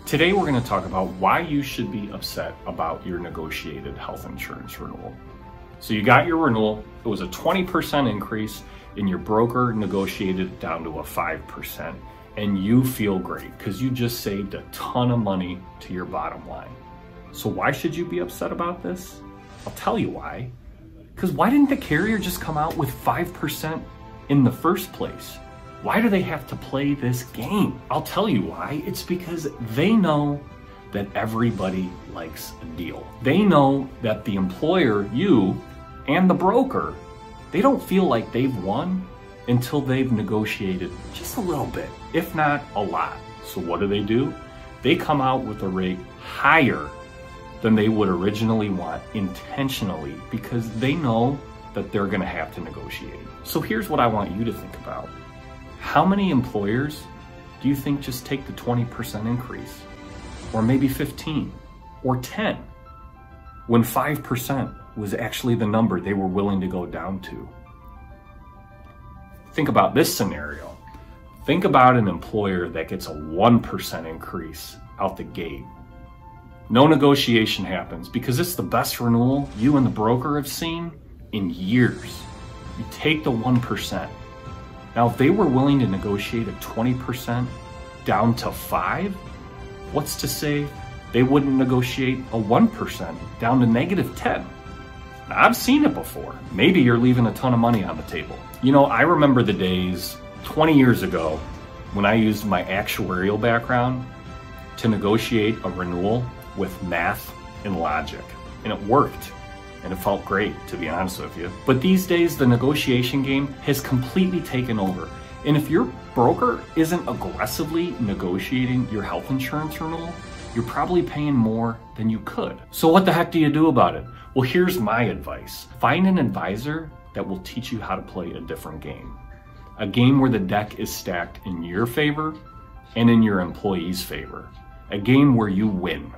Today we're going to talk about why you should be upset about your negotiated health insurance renewal. So you got your renewal, it was a 20% increase, and your broker negotiated it down to a 5%, and you feel great because you just saved a ton of money to your bottom line. So why should you be upset about this? I'll tell you why. Because why didn't the carrier just come out with 5% in the first place? Why do they have to play this game? I'll tell you why. It's because they know that everybody likes a deal. They know that the employer, you, and the broker, they don't feel like they've won until they've negotiated just a little bit, if not a lot. So what do? They come out with a rate higher than they would originally want intentionally because they know that they're gonna have to negotiate. So here's what I want you to think about. How many employers do you think just take the 20% increase? Or maybe 15 or 10 when 5% was actually the number they were willing to go down to? Think about this scenario. Think about an employer that gets a 1% increase out the gate. No negotiation happens because it's the best renewal you and the broker have seen in years. You take the 1%. Now, if they were willing to negotiate a 20% down to 5%, what's to say they wouldn't negotiate a 1% down to -10%? Now, I've seen it before. Maybe you're leaving a ton of money on the table. You know, I remember the days 20 years ago when I used my actuarial background to negotiate a renewal with math and logic, and it worked. And it felt great, to be honest with you. But these days, the negotiation game has completely taken over. And if your broker isn't aggressively negotiating your health insurance renewal, you're probably paying more than you could. So what the heck do you do about it? Well, here's my advice. Find an advisor that will teach you how to play a different game. A game where the deck is stacked in your favor and in your employee's favor. A game where you win.